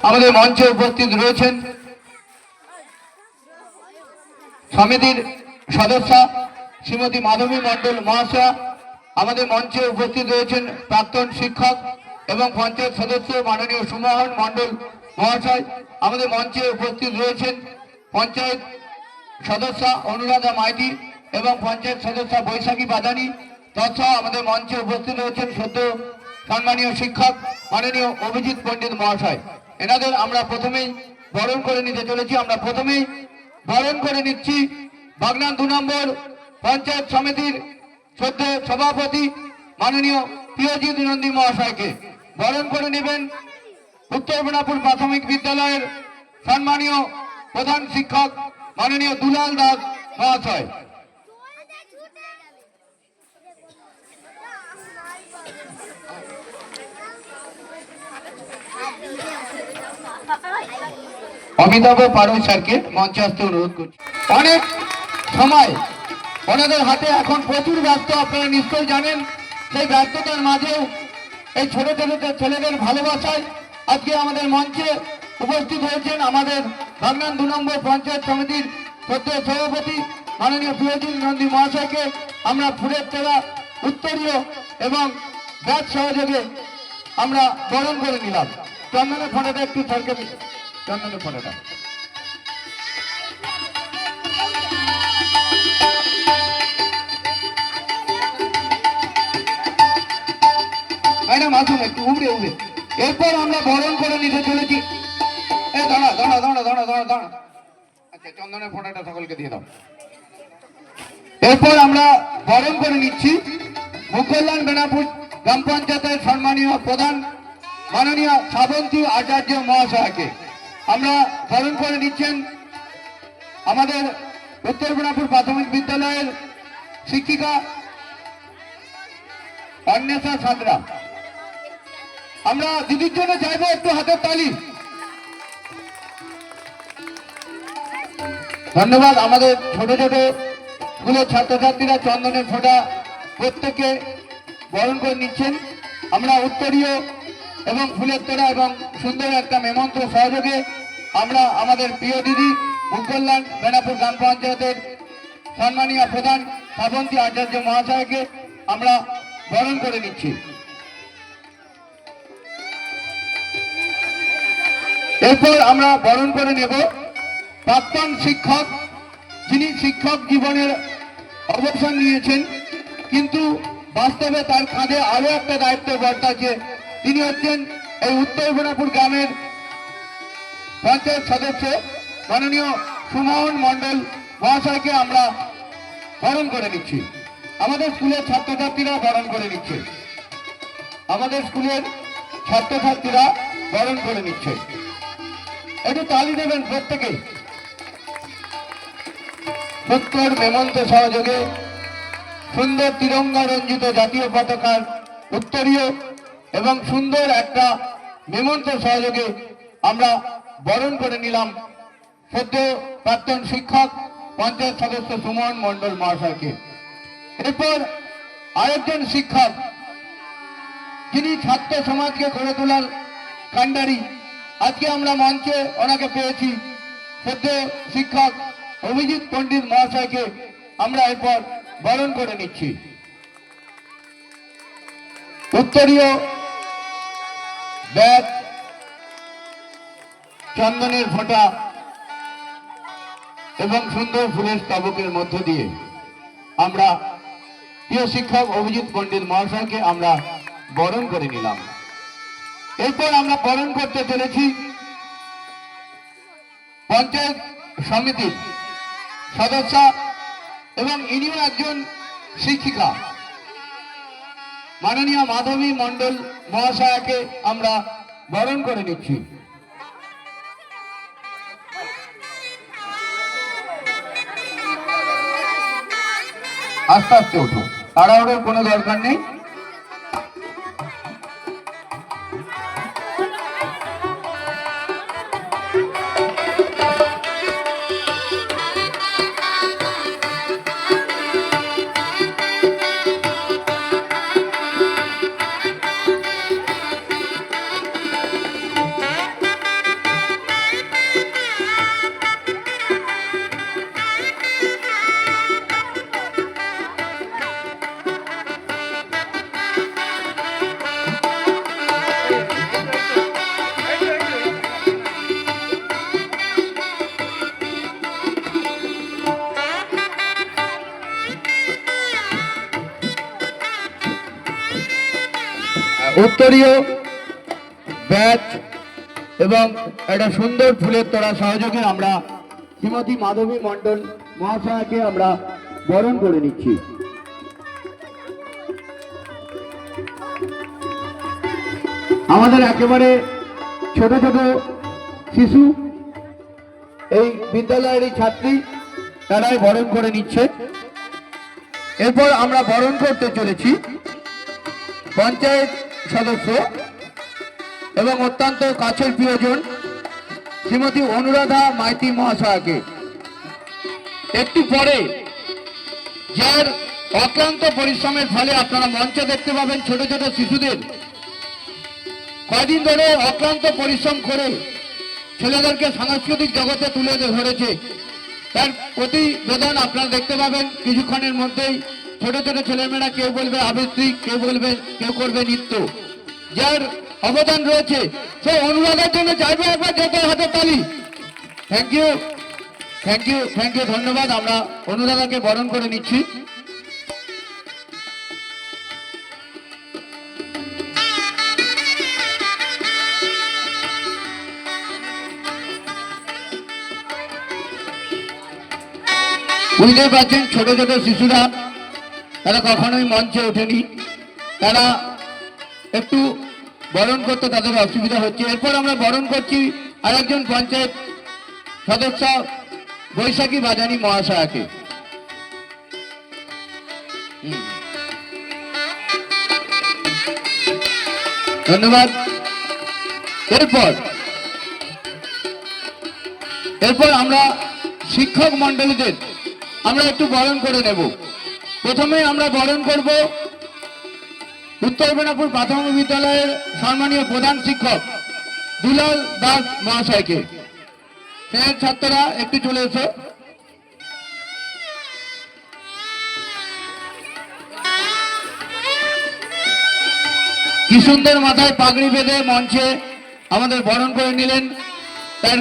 আমাদের মঞ্চে উপস্থিত রয়েছেন সমিতির সদস্যা শ্রীমতী মাধবী মণ্ডল মহাশয়া। আমাদের মঞ্চে উপস্থিত রয়েছেন প্রাক্তন শিক্ষক এবং পঞ্চায়েত সদস্য মাননীয় সুমোহন মণ্ডল মহাশয়। আমাদের মঞ্চে উপস্থিত রয়েছেন পঞ্চায়েত সদস্যা অনুরাধা মাইতি এবং পঞ্চায়েত সদস্যা বৈশাখী বাদানি। তৎসহ আমাদের মঞ্চে উপস্থিত রয়েছেন সদ্য সম্মানীয় শিক্ষক মাননীয় অভিজিৎ পণ্ডিত মহাশয়। এনাদের আমরা প্রথমেই বরণ করে নিতে চলেছি। আমরা প্রথমেই বরণ করে নিচ্ছি বাগনান 2 নম্বর পঞ্চায়েত সমিতির সদ্য সভাপতি মাননীয় প্রিয়জিৎ নন্দী মহাশয়কে। বরণ করে নেবেন উত্তর বেনাপুর প্রাথমিক বিদ্যালয়ের সম্মানীয় প্রধান শিক্ষক মাননীয় দুলাল দাস মহাশয়। অমিতাভ পারুই স্যারকে মঞ্চে আসতে অনুরোধ করছি। অনেক সময় ওনাদের হাতে এখন প্রচুর ব্যস্ত, আপনারা নিশ্চয়ই জানেন। সেই ব্যস্ততার মাঝেও এই ছোট ছোট ছেলেদের ভালোবাসায় আজকে আমাদের মঞ্চে উপস্থিত হয়েছেন আমাদের বাগনান 2 নম্বর পঞ্চায়েত সমিতির সদ্য সভাপতি মাননীয় প্রিয়জিৎ নন্দী মহাশয়কে আমরা ফুলের তোড়া, উত্তরীয় এবং ব্যাগ সহযোগে আমরা বরণ করে নিলাম। চন্দনের ফোঁটাটা একটু সরকে দিন, চন্দনের ফোঁটাটা। মাসুম একটু উবড়ে উবড়ে। এরপর আমরা বরণ করে নিতে চলেছি। দাঁড়া দাঁড়া দাঁড়া দাঁড়া দাঁড়া দাঁড়া। আচ্ছা, চন্দনের ফোঁটাটা সকলকে দিয়ে দাও। এরপর আমরা বরণ করে নিচ্ছি মুকল্যাণ বেনাপুর গ্রাম পঞ্চায়েতের সম্মানীয় প্রধান মাননীয় শ্রাবন্তী আচার্য মহাশয়কে। আমরা বরণ করে নিচ্ছেন আমাদের উত্তর বেনাপুর প্রাথমিক বিদ্যালয়ের শিক্ষিকা অন্বেষা সাঁতরা। আমরা দিদির জন্য চাইবো একটু হাতের তালি। ধন্যবাদ। আমাদের ছোট ছোট স্কুলের ছাত্রছাত্রীরা চন্দনের ফোঁটা প্রত্যেকে বরণ করে নিচ্ছেন। আমরা উত্তরীয় এবং ফুলের তোড়া এবং সুন্দর একটা মেমন্ত্র সহযোগে আমরা আমাদের প্রিয় দিদি মুকল্যাণ বেনাপুর গ্রাম পঞ্চায়েতের সম্মানীয় প্রধান শ্রাবন্তী আচার্য মহাশয়কে আমরা বরণ করে নিচ্ছি। এরপর আমরা বরণ করে নেব প্রাক্তন শিক্ষক, যিনি শিক্ষক জীবনের অবসর নিয়েছেন, কিন্তু বাস্তবে তার কাঁধে আরো একটা দায়িত্ব বর্তাচ্ছে। তিনি হচ্ছেন এই উত্তর বেনাপুর গ্রামের পঞ্চায়েত সদস্য মাননীয় সুমোহন মণ্ডল মহাশয়কে আমরা বরণ করে নিচ্ছি। আমাদের স্কুলের ছাত্রছাত্রীরা বরণ করে নিচ্ছে। আমাদের স্কুলের ছাত্রছাত্রীরা বরণ করে নিচ্ছে। একটু তালি দেবেন প্রত্যেকে। সত্তর মেমন্ত সহযোগে সুন্দর তিরঙ্গা রঞ্জিত জাতীয় পতাকার উত্তরীয় এবং সুন্দর একটা মেমন্ত সহযোগে আমরা বরণ করে নিলাম সদ্য প্রাক্তন শিক্ষক পঞ্চায়েত সদস্য সুমন মণ্ডল মহাশয়কে। এরপর আরেকজন শিক্ষক, যিনি ছাত্র সমাজকে গড়ে তোলার কাণ্ডারি, আজকে আমরা মঞ্চে ওনাকে পেয়েছি, সদ্য শিক্ষক অভিজিৎ পণ্ডিত মহাশয়কে আমরা এরপর বরণ করে নিচ্ছি। উত্তরীয় ব্যাগ, চন্দনের ফোঁটা এবং সুন্দর ফুলের স্তবকের মধ্য দিয়ে আমরা প্রিয় শিক্ষক অভিজিৎ পণ্ডিত মহাশয়কে আমরা বরণ করে নিলাম। এরপর আমরা বরণ করতে চলেছি পঞ্চায়েত সমিতির সদস্যা এবং ইনিও একজন শিক্ষিকা মাননীয় মাধবী মণ্ডল মহাশয়াকে আমরা বরণ করে নিচ্ছি। আস্তে আস্তে উঠো, তাড়াহুড়োর কোনো দরকার নেই। উত্তরীয় ব্যাচ এবং একটা সুন্দর ফুলের তোড়া সহযোগে আমরা শ্রীমতী মাধবী মণ্ডল মহাশয়াকে আমরা বরণ করে নিচ্ছি। আমাদের একেবারে ছোট ছোট শিশু এই বিদ্যালয়েরই ছাত্রী, তারাই বরণ করে নিচ্ছে। এরপর আমরা বরণ করতে চলেছি পঞ্চায়েত সদস্য এবং অত্যন্ত কাছের প্রিয়জন শ্রীমতী অনুরাধা মাইতি মহাশয়াকে। একটু পরে যার অক্লান্ত পরিশ্রমের ফলে আপনারা মঞ্চে দেখতে পাবেন ছোট ছোট শিশুদের কয়দিন ধরে অক্লান্ত পরিশ্রম করে ছেলেদেরকে সাংস্কৃতিক জগতে তুলে ধরেছে, তার প্রতিবেদন আপনারা দেখতে পাবেন কিছুক্ষণের মধ্যেই। ছোট ছোট ছেলেমেয়েরা কেউ বলবে আবৃত্তি, কেউ বলবে, কেউ করবে নৃত্য। যার অবদান রয়েছে সে অনুরাগের জন্য চাইবে একবার যত হাতে তালি। Thank you, thank you, thank you, ধন্যবাদ। আমরা অনুরাগাকে বরণ করে নিচ্ছি। বুঝতে পারছেন ছোট ছোট শিশুরা তারা কখনোই মঞ্চে ওঠেনি, তারা একটু বরণ করতে তাদের অসুবিধা হচ্ছে। এরপর আমরা বরণ করছি আরেকজন পঞ্চায়েত সদস্য বৈশাখী বাজানি মহাশয়াকে। ধন্যবাদ। এরপর আমরা শিক্ষক মন্ডলীদের আমরা একটু বরণ করে নেব। প্রথমে আমরা বরণ করব উত্তর বেনাপুর প্রাথমিক বিদ্যালয়ের সম্মানীয় প্রধান শিক্ষক দুলাল দাস মহাশয়কে। স্নেহের ছাত্ররা একটু চলে এসো। কি সুন্দর মাথায় পাগড়ি বেঁধে মঞ্চে আমাদের বরণ করে নিলেন তার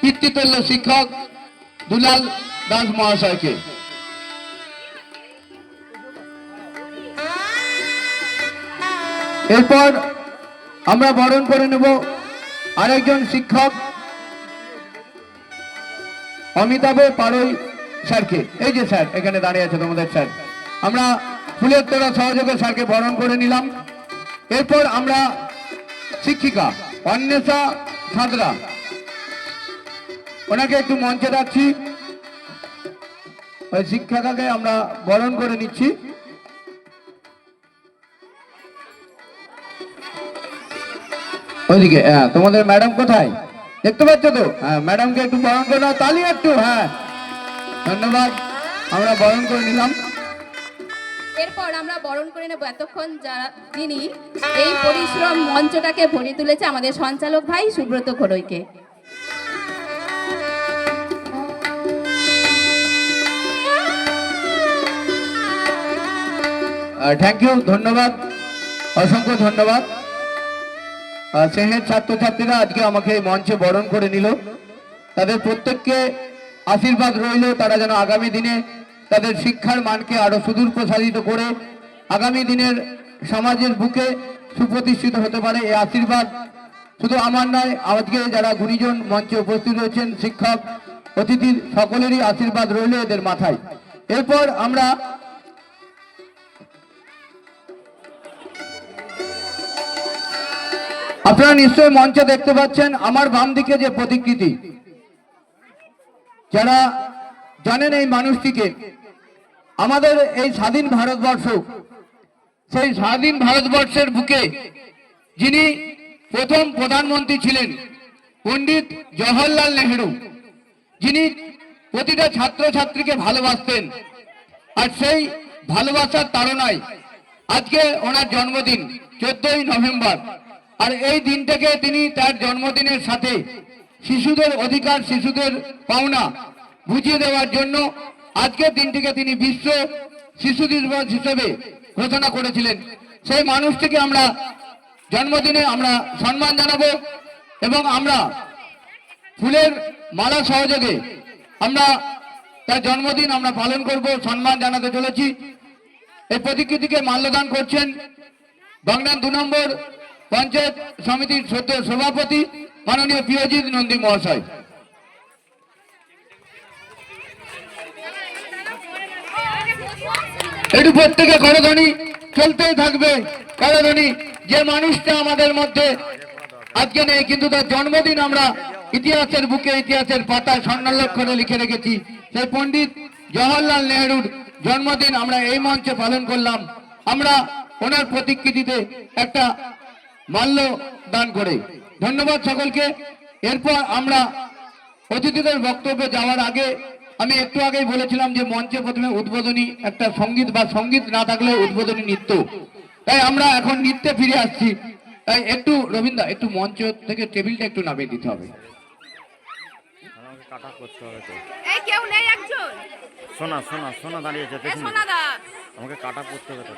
পিতৃতুল্য শিক্ষক দুলাল দাস মহাশয়কে। এরপর আমরা বরণ করে নেব আরেকজন শিক্ষক অমিতাভ পাড়ই স্যারকে। এই যে স্যার এখানে দাঁড়িয়ে আছে তোমাদের স্যার। আমরা ফুলের তোড়া সহযোগে স্যারকে বরণ করে নিলাম। এরপর আমরা শিক্ষিকা অন্বেষা সাঁতরা, ওনাকে একটু মঞ্চে রাখছি। ওই শিক্ষিকাকে আমরা বরণ করে নিচ্ছি। ওইদিকে তোমাদের ম্যাডাম কোথায় দেখতে পাচ্ছ তো? হ্যাঁ, ম্যাডামকে একটু বরণ করে নাও, তালি একটু। হ্যাঁ, ধন্যবাদ। আমরা বরণ করে নিলাম। এরপর আমরা বরণ করে নেব এতক্ষণ যারা যিনি এই পরিশ্রম মঞ্চটাকে ভরিয়ে তুলেছে আমাদের সঞ্চালক ভাই সুব্রত খড়ইকে। থ্যাংক ইউ, ধন্যবাদ, অসংখ্য ধন্যবাদ। স্নেহের ছাত্রছাত্রীরা আজকে আমাকে মঞ্চে বরণ করে নিল, তাদের প্রত্যেককে আশীর্বাদ রইল তারা যেন আগামী দিনে তাদের শিক্ষার মানকে আরো সুদূর প্রসারিত করে আগামী দিনের সমাজের বুকে সুপ্রতিষ্ঠিত হতে পারে। এই আশীর্বাদ শুধু আমার নয়, আজকে যারা গুণীজন মঞ্চে উপস্থিত রয়েছেন শিক্ষক অতিথি সকলেরই আশীর্বাদ রইল এদের মাথায়। এরপর আমরা আপনারা নিশ্চয়ই মঞ্চে দেখতে পাচ্ছেন আমার বাম দিকে যে প্রতিকৃতি, যারা জানেন এই মানুষটিকে, আমাদের এই স্বাধীন ভারতবর্ষ, সেই স্বাধীন ভারতবর্ষের বুকে যিনি প্রথম প্রধানমন্ত্রী ছিলেন পণ্ডিত জওহরলাল নেহেরু, যিনি প্রতিটা ছাত্রছাত্রীকে ভালোবাসতেন, আর সেই ভালোবাসার তাড়নায় আজকে ওনার জন্মদিন 14ই নভেম্বর। আর এই দিনটাকে তিনি তার জন্মদিনের সাথে শিশুদের অধিকার, শিশুদের পাওনা বুঝিয়ে দেওয়ার জন্য আজকের দিনটিকে তিনি বিশ্ব শিশু দিবস হিসেবে ঘোষণা করেছিলেন। সেই মানুষটিকে আমরা জন্মদিনে আমরা সম্মান জানাবো এবং আমরা ফুলের মালা সহযোগে আমরা তার জন্মদিন আমরা পালন করব, সম্মান জানাতে চলেছি। এই প্রতিকৃতিকে মাল্যদান করছেন বাগনান 2 নম্বর পঞ্চায়েত সমিতির সভাপতি মাননীয় প্রিয়জিৎ নন্দী মহাশয়। একটু প্রত্যেকে করধ্বনি চলতেই থাকবে। করধ্বনি, যে মানুষটা আমাদের মধ্যে আজকে নেই কিন্তু তার জন্মদিন আমরা ইতিহাসের বুকে, ইতিহাসের পাতায় স্বর্ণাক্ষরে লিখে রেখেছি। সেই পণ্ডিত জওহরলাল নেহরুর জন্মদিন আমরা এই মঞ্চে পালন করলাম, আমরা ওনার প্রতিকৃতিতে একটা মাল্য দান করে। ধন্যবাদ সকলকে। এরপর আমরা অতিথিদের বক্তব্যে যাওয়ার আগে আমি একটু আগেই বলেছিলাম যে মঞ্চে প্রথমে উদ্বোধনী একটা সঙ্গীত বা সঙ্গীত না থাকলে উদ্বোধনী নৃত্য, তাই আমরা এখন নৃত্যে ফিরে আসছি। তাই একটু রবীন্দ্র একটু মঞ্চ থেকে টেবিলটা একটু নামিয়ে দিতে হবে। আমাকে কাটা করতে হবে তো। এই কেউ নেই একজন? সোনা সোনা সোনা দাঁড়িয়েছে, এ সোনাদা, আমাকে কাটা করতে হবে তো।